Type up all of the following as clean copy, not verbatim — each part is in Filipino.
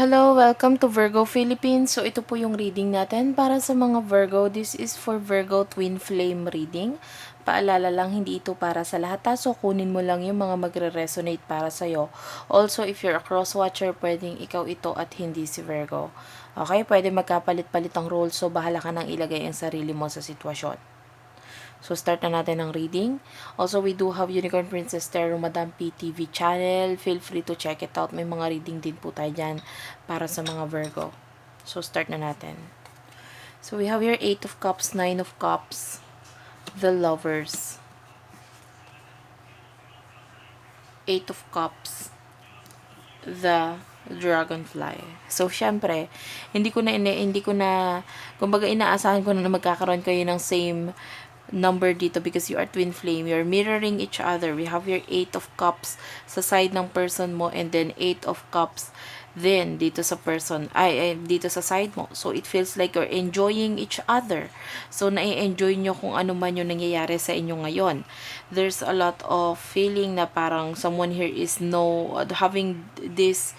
Hello, welcome to Virgo Philippines. So ito po yung reading natin para sa mga Virgo. This is for Virgo Twin Flame reading. Paalala lang, hindi ito para sa lahat. So kunin mo lang yung mga magre-resonate para sa'yo. Also, if you're a cross-watcher, pwedeng ikaw ito at hindi si Virgo. Okay, pwede magkapalit-palit ang role. So bahala ka nang ilagay ang sarili mo sa sitwasyon. So, start na natin ang reading. Also, we do have Unicorn Princess Tarot Madam PTV channel. Feel free to check it out. May mga reading din po tayo dyan para sa mga Virgo. So, start na natin. So, we have here 8 of Cups, 9 of Cups, the Lovers, 8 of Cups, the Dragonfly. So, syempre, hindi ko na, kumbaga inaasahan ko na magkakaroon kayo ng same number dito because you are twin flame. You're mirroring each other. We have your 8 of cups sa side ng person mo and then 8 of cups then dito sa person dito sa side mo. So it feels like you're enjoying each other. So nai-enjoy nyo kung ano man yung nangyayari sa inyo ngayon. There's a lot of feeling na parang someone here is having this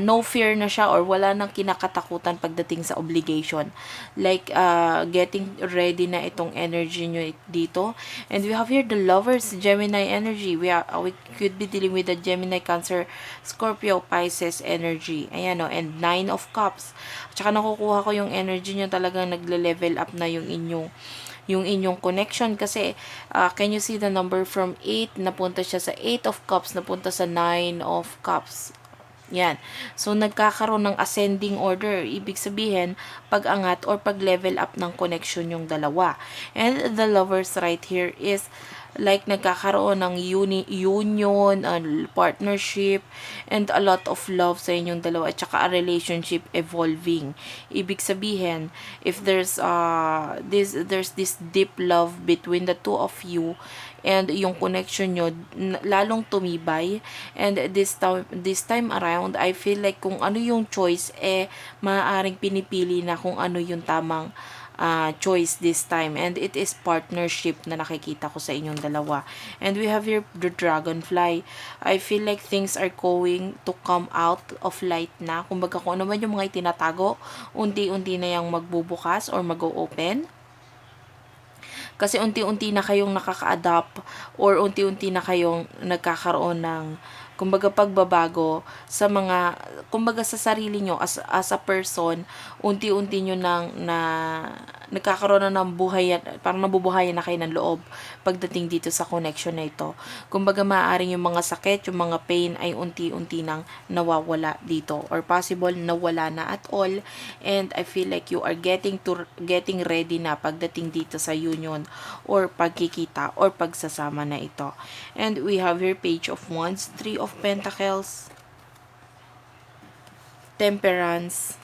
no fear na siya or wala nang kinakatakutan pagdating sa obligation. Like, getting ready na itong energy nyo dito. And we have here the Lovers, Gemini energy. We could be dealing with the Gemini, Cancer, Scorpio, Pisces energy. Ayan o, and 9 of Cups. At saka nakukuha ko yung energy nyo talagang nagle-level up na yung inyong connection kasi can you see the number from 8 napunta siya sa 8 of cups napunta sa 9 of cups. Yan. So, nagkakaroon ng ascending order. Ibig sabihin, pag-angat or pag-level up ng connection yung dalawa. And the Lovers right here is like nagkakaroon ng union, partnership, and a lot of love sa inyong dalawa at saka a relationship evolving. Ibig sabihin, if there's this deep love between the two of you, and yung connection nyo lalong tumibay, and this time around I feel like kung ano yung choice maaaring pinipili na kung ano yung tamang choice this time, and it is partnership na nakikita ko sa inyong dalawa. And we have here the Dragonfly. I feel like things are going to come out of light na, kumbaga kung ano man yung mga itinatago unti-unti na yung magbubukas or mag-open. Kasi unti-unti na kayong nakaka-adapt or unti-unti na kayong nagkakaroon ng kumbaga pagbabago sa mga kumbaga sa sarili nyo as a person. Unti-unti nyo na nagkakaroon na ng buhay, parang nabubuhayan na kayo ng loob pagdating dito sa connection na ito. Kumbaga maaaring yung mga sakit, yung mga pain ay unti-unti nang nawawala dito or possible nawala na at all, and I feel like you are getting ready na pagdating dito sa union or pagkikita or pagsasama na ito. And we have here Page of Wands, 3 of Pentacles, Temperance,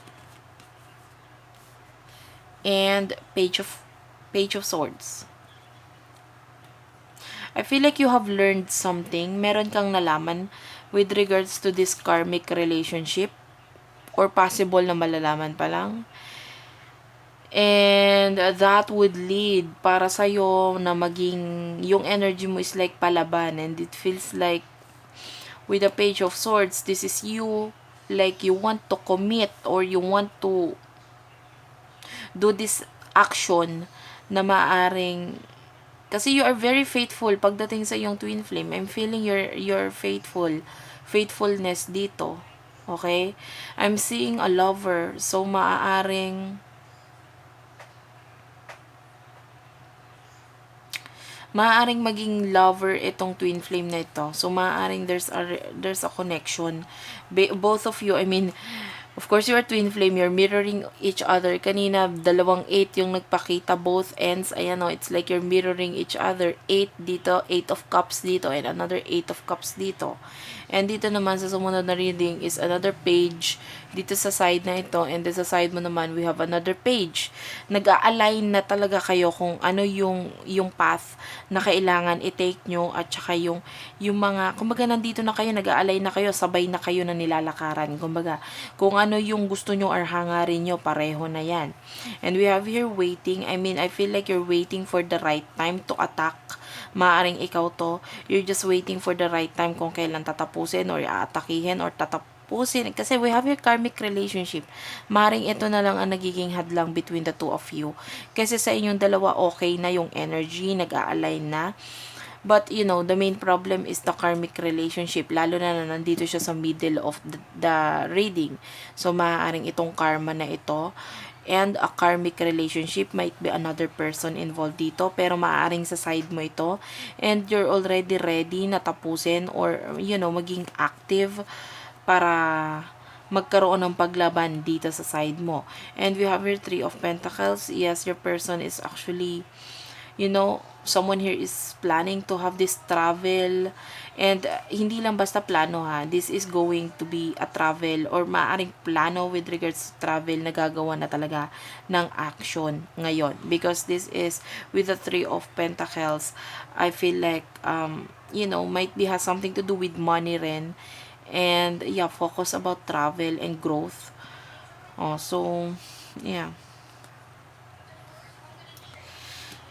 and Page of Swords. I feel like you have learned something. Meron kang nalaman with regards to this karmic relationship or possible na malalaman pa lang. And that would lead para sa'yo na maging yung energy mo is like palaban, and it feels like with the Page of Swords, this is you, like you want to commit or you want to do this action na maaring kasi you are very faithful pagdating sa iyong twin flame. I'm feeling your faithfulness dito. Okay? I'm seeing a lover. So maaring maging lover itong twin flame na ito. So maaaring there's a connection. Both of you, I mean, of course, you are twin flame. You're mirroring each other. Kanina, 8 yung nagpakita. Both ends. Ayan o. It's like you're mirroring each other. 8 dito. 8 of cups dito. And another 8 of cups dito. And dito naman sa sumunod na reading is another page dito sa side na ito. And sa side mo naman, we have another page. Nag-a-align na talaga kayo kung ano yung path na kailangan i-take nyo at saka yung mga, kumbaga nandito na kayo, nag-a-align na kayo, sabay na kayo na nilalakaran. Kumbaga, kung ano yung gusto nyo or hangarin nyo, pareho na yan. And we have here waiting. I mean, I feel like you're waiting for the right time to attack. Maaring ikaw to, you're just waiting for the right time kung kailan tatapusin or aatakihin or tapusin. Kasi we have your karmic relationship. Maring ito na lang ang nagiging hadlang between the two of you. Kasi sa inyong dalawa, okay na yung energy, nag-a-align na. But, you know, the main problem is the karmic relationship. Lalo na nandito siya sa middle of the reading. So, maaaring itong karma na ito and a karmic relationship might be another person involved dito. Pero maaaring sa side mo ito. And you're already ready na tapusin or, you know, maging active para magkaroon ng paglaban dito sa side mo. And we have your Three of Pentacles. Yes, your person is actually, you know, someone here is planning to have this travel and hindi lang basta plano ha, this is going to be a travel or maaring plano with regards to travel na gagawa na talaga ng action ngayon because this is with the Three of Pentacles. I feel like you know, might be has something to do with money rin and yeah, focus about travel and growth. So yeah.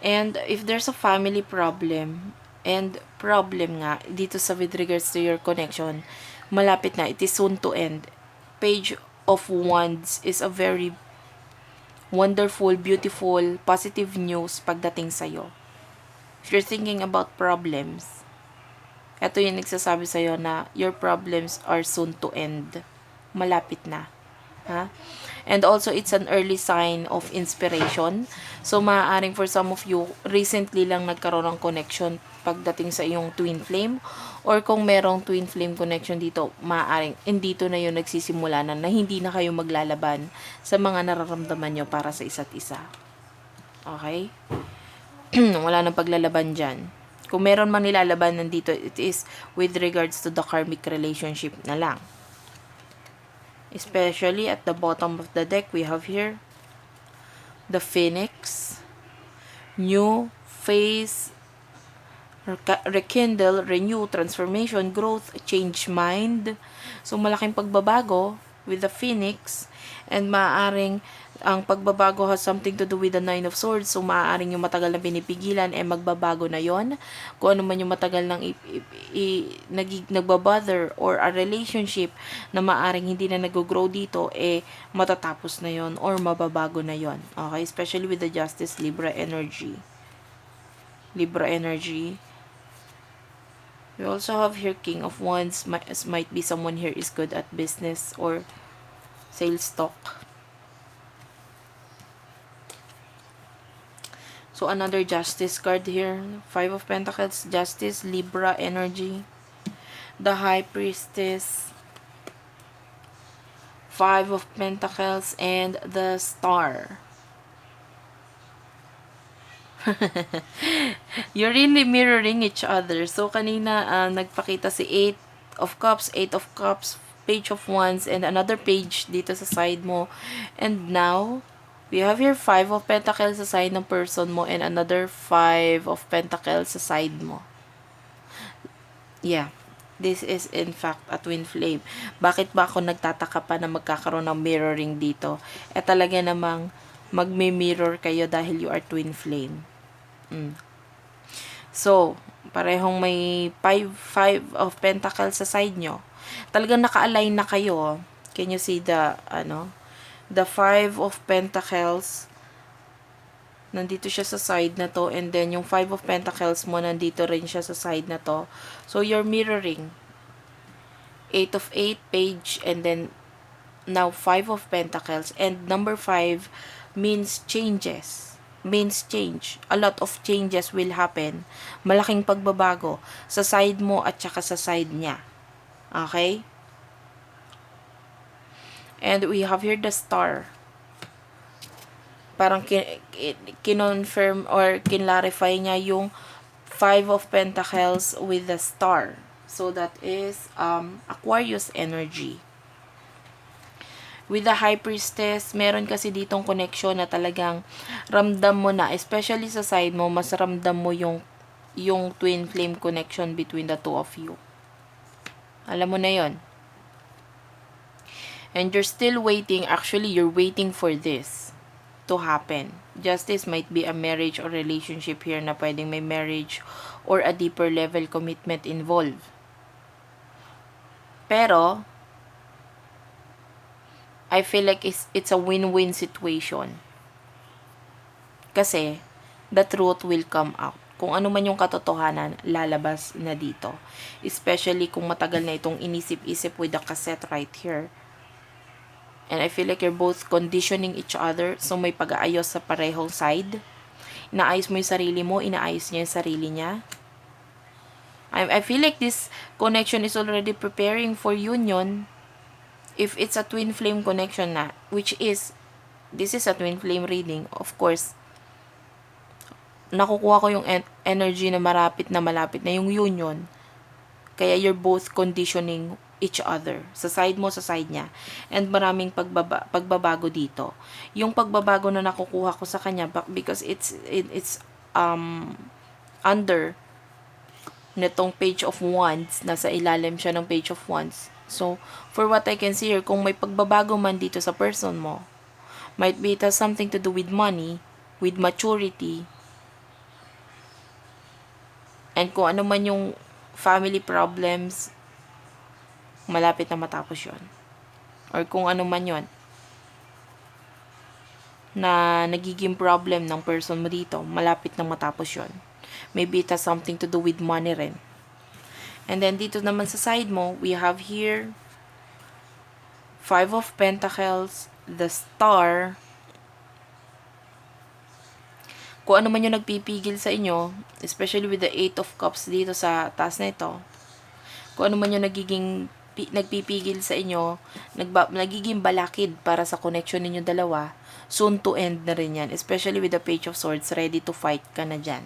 And if there's a family problem, and problem nga, dito sa with regards to your connection, malapit na, it is soon to end. Page of Wands is a very wonderful, beautiful, positive news pagdating sa'yo. If you're thinking about problems, ito yung nagsasabi sa'yo na your problems are soon to end. Malapit na. Ha? And also, it's an early sign of inspiration. So, maaaring for some of you, recently lang nagkaroon ng connection pagdating sa iyong twin flame. Or kung merong twin flame connection dito, maaaring dito na yung nagsisimula na hindi na kayo maglalaban sa mga nararamdaman nyo para sa isa't isa. Okay? Wala nang paglalaban dyan. Kung meron man nilalaban nandito, it is with regards to the karmic relationship na lang. Especially at the bottom of the deck, we have here the Phoenix, new phase, rekindle, renew, transformation, growth, change mind. So, malaking pagbabago with the Phoenix and maaaring ang pagbabago has something to do with the Nine of Swords. So, maaaring yung matagal na pinipigilan magbabago na yon. Kung ano man yung matagal nang nagbabother or a relationship na maaaring hindi na nag-grow dito, matatapos na yon or mababago na yon. Okay? Especially with the Justice, Libra energy. Libra energy. We also have here King of Wands. Might be someone here is good at business or sales talk. So, another Justice card here. Five of Pentacles, Justice, Libra energy. The High Priestess. Five of Pentacles, and the Star. You're really mirroring each other. So, kanina, nagpakita si Eight of Cups, Page of Wands, and another page dito sa side mo. And now, we have here Five of Pentacles sa side ng person mo and another Five of Pentacles sa side mo. Yeah. This is in fact a twin flame. Bakit ba ako nagtataka pa na magkakaroon ng mirroring dito? Talaga namang magme-mirror kayo dahil you are twin flame. So, parehong may five of Pentacles sa side nyo. Talagang naka-align na kayo. Can you see the Five of Pentacles, nandito siya sa side na to, and then yung Five of Pentacles mo, nandito rin siya sa side na to. So, you're mirroring. 8 of 8, Page, and then now Five of Pentacles. And number 5 means changes. Means change. A lot of changes will happen. Malaking pagbabago sa side mo at saka sa side niya. Okay? And we have here the Star. Parang kinonfirm or kinlarify niya yung Five of Pentacles with the Star. So that is Aquarius energy. With the High Priestess, meron kasi ditong connection na talagang ramdam mo na, especially sa side mo, mas ramdam mo yung twin flame connection between the two of you. Alam mo na yon. And you're still waiting. Actually, you're waiting for this to happen. Justice might be a marriage or relationship here na pwedeng may marriage or a deeper level commitment involved. Pero, I feel like it's a win-win situation. Kasi, the truth will come out. Kung ano man yung katotohanan, lalabas na dito. Especially kung matagal na itong inisip-isip with the cassette right here. And I feel like you're both conditioning each other. So, may pag-aayos sa parehong side. Inaayos mo yung sarili mo, inaayos niya yung sarili niya. I feel like this connection is already preparing for union. If it's a twin flame connection na, which is, this is a twin flame reading, of course, nakukuha ko yung energy na malapit na yung union. Kaya you're both conditioning each other. Sa side mo, sa side niya. And maraming pagbabago dito. Yung pagbabago na nakukuha ko sa kanya, because it's under netong page of wands, nasa ilalim siya ng page of wands. So, for what I can see here, kung may pagbabago man dito sa person mo, might be it has something to do with money, with maturity, and kung ano man yung family problems, malapit na matapos yon. Or kung ano man yon na nagiging problem ng person mo dito, malapit na matapos yon. Maybe it has something to do with money rin. And then dito naman sa side mo, we have here 5 of Pentacles, the Star. Kung ano man yung nagpipigil sa inyo, especially with the 8 of Cups dito sa taas na ito, kung ano man yung nagpipigil sa inyo, nagiging balakid para sa connection ninyo dalawa, soon to end na rin yan. Especially with the Page of Swords, ready to fight ka na dyan.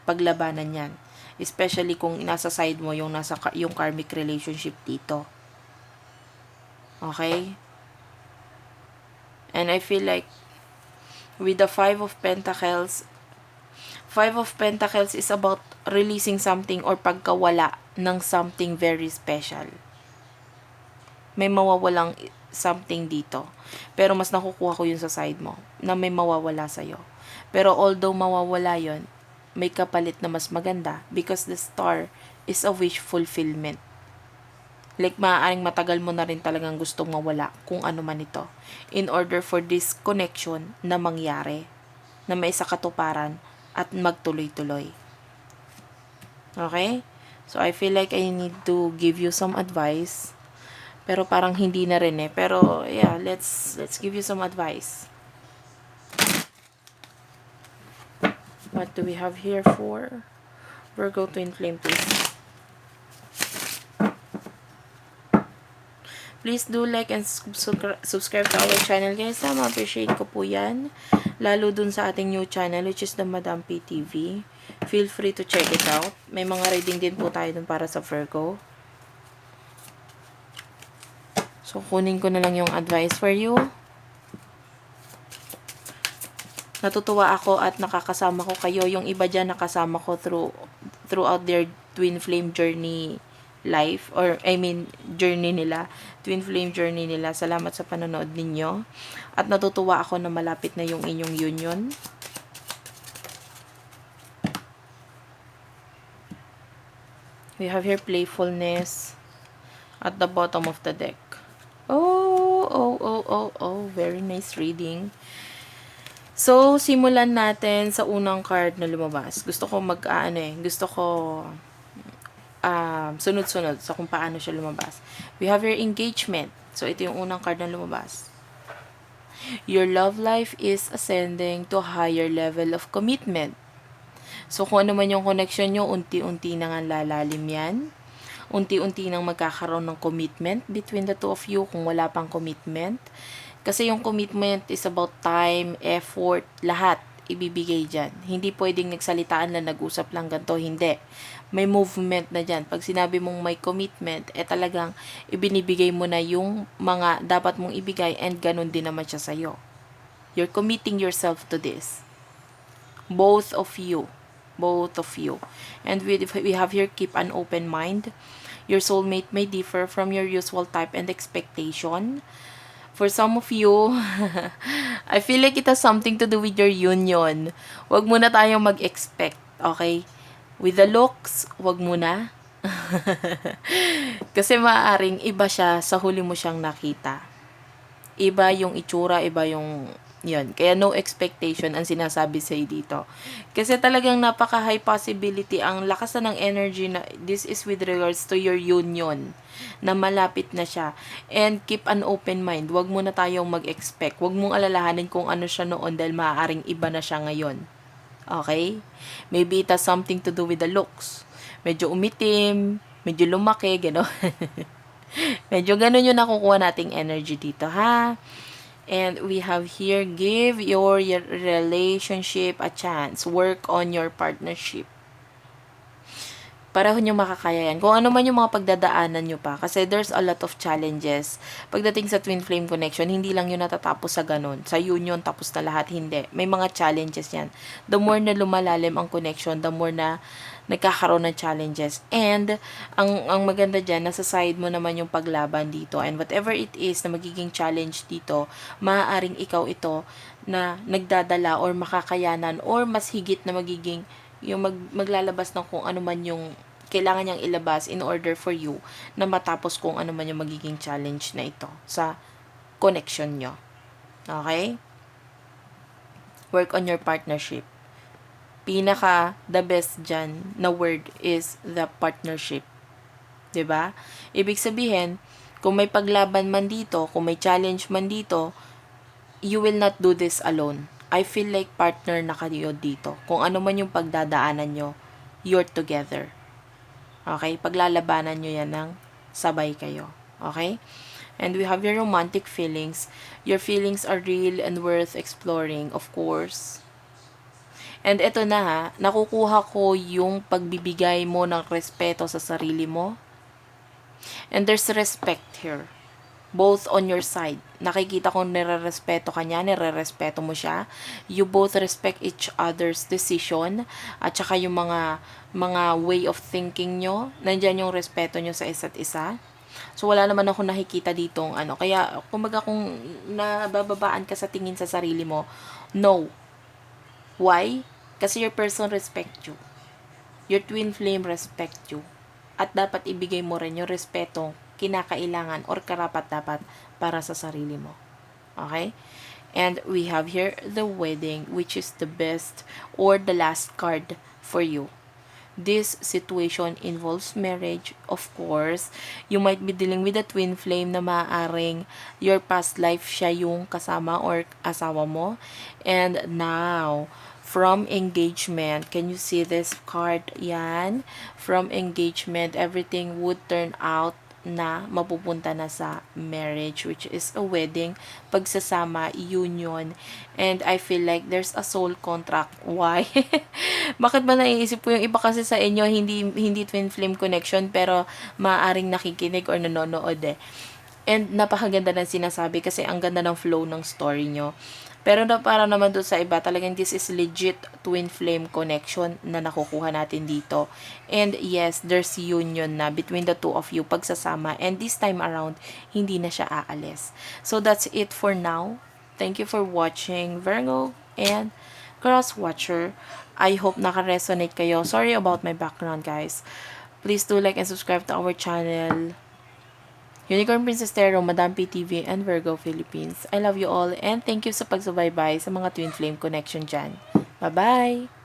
Paglabanan yan. Especially kung nasa side mo yung karmic relationship dito. Okay? And I feel like with the 5 of Pentacles is about releasing something or pagkawala ng something very special. May mawawalang something dito. Pero mas nakukuha ko yun sa side mo, na may mawawala sa'yo. Pero although mawawala yun, may kapalit na mas maganda because the Star is a wish fulfillment. Like, maaaring matagal mo na rin talagang gustong mawala kung ano man ito. In order for this connection na mangyari, na may sa katuparan at magtuloy-tuloy. Okay? So, I feel like I need to give you some advice. Pero parang hindi na rin eh. Pero, yeah, let's give you some advice. What do we have here for Virgo Twin Flame, please? Please do like and subscribe to our channel, guys. Ma-appreciate ko po yan. Lalo dun sa ating new channel, which is the Madam P TV. Feel free to check it out. May mga reading din po tayo dun para sa Virgo. So, kunin ko na lang yung advice for you. Natutuwa ako at nakakasama ko kayo. Yung iba dyan nakasama ko throughout their twin flame journey life, or journey nila, twin flame journey nila. Salamat sa panonood ninyo. At natutuwa ako na malapit na yung inyong union. We have here playfulness at the bottom of the deck. Oh, very nice reading. So, simulan natin sa unang card na lumabas. Gusto ko sunod-sunod sa kung paano siya lumabas. We have your engagement. So, ito yung unang card na lumabas. Your love life is ascending to a higher level of commitment. So, kung ano man yung connection nyo, unti-unti nang lalalim yan. Unti-unti nang magkakaroon ng commitment between the two of you kung wala pang commitment. Kasi yung commitment is about time, effort, lahat ibibigay dyan. Hindi pwedeng nagsalitaan lang, nag-usap lang ganito. Hindi. May movement na dyan. Pag sinabi mong may commitment, talagang ibinibigay mo na yung mga dapat mong ibigay and ganun din naman siya sa'yo. You're committing yourself to this. Both of you. And we have here, keep an open mind. Your soulmate may differ from your usual type and expectation. For some of you, I feel like it has something to do with your union. Wag muna tayong mag-expect, okay? With the looks, wag muna. Kasi maaaring iba siya sa huli mo siyang nakita. Iba yung itsura, iba yung yun. Kaya no expectation ang sinasabi sa'yo dito. Kasi talagang napaka-high possibility, ang lakas na ng energy na this is with regards to your union na malapit na siya. And keep an open mind. Huwag mo na tayong mag-expect. Huwag mong alalahanin kung ano siya noon dahil maaaring iba na siya ngayon. Okay? Maybe it has something to do with the looks. Medyo umitim, medyo lumaki, gano'n. Medyo ganun yung nakukuha nating energy dito, ha? And we have here, give your relationship a chance. Work on your partnership. Pareho nyo makakaya yan. Kung ano man yung mga pagdadaanan nyo pa. Kasi there's a lot of challenges. Pagdating sa twin flame connection, hindi lang yun natatapos sa ganun. Sa union, tapos na lahat. Hindi. May mga challenges yan. The more na lumalalim ang connection, the more na nagkakaroon ng challenges. And, ang maganda dyan, nasa side mo naman yung paglaban dito. And whatever it is na magiging challenge dito, maaaring ikaw ito na nagdadala or makakayanan or mas higit na magiging yung maglalabas ng kung ano man yung kailangan niyang ilabas in order for you na matapos kung ano man yung magiging challenge na ito sa connection nyo. Okay? Work on your partnership. The best dyan na word is the partnership. 'Di ba? Ibig sabihin, kung may paglaban man dito, kung may challenge man dito, you will not do this alone. I feel like partner na kayo dito. Kung ano man yung pagdadaanan nyo, you're together. Okay? Paglalabanan nyo yan ng sabay kayo. Okay? And we have your romantic feelings. Your feelings are real and worth exploring, of course. And ito na ha, nakukuha ko yung pagbibigay mo ng respeto sa sarili mo. And there's respect here. Both on your side. Nakikita kong nire-respeto ka niya, nire-respeto mo siya. You both respect each other's decision at saka yung mga way of thinking nyo. Nandyan yung respeto nyo sa isa't isa. So, wala naman ako nakikita ditong ano. Kaya, kumbaga kung nabababaan ka sa tingin sa sarili mo, no. Why? Kasi your person respect you. Your twin flame respect you. At dapat ibigay mo rin yung respeto kinakailangan or karapat-dapat para sa sarili mo. Okay? And we have here the wedding, which is the best or the last card for you. This situation involves marriage, of course. You might be dealing with a twin flame na maaaring your past life siya yung kasama or asawa mo. And now, from engagement, can you see this card? Yan. From engagement, everything would turn out na mapupunta na sa marriage, which is a wedding, pagsasama, union, and I feel like there's a soul contract. Why? Bakit ba naiisip po yung iba kasi sa inyo, hindi twin flame connection, pero maaaring nakikinig or nanonood eh. And napakaganda ng sinasabi kasi ang ganda ng flow ng story nyo. Pero para naman doon sa iba, talagang this is legit twin flame connection na nakukuha natin dito. And yes, there's union na between the two of you, pagsasama. And this time around, hindi na siya aalis. So that's it for now. Thank you for watching, Virgo and Cross Watcher. I hope naka-resonate kayo. Sorry about my background, guys. Please do like and subscribe to our channel. Unicorn Princess Tarot, Madam PTV, and Virgo Philippines. I love you all and thank you sa pagsubaybay sa mga Twin Flame Connection dyan. Bye-bye!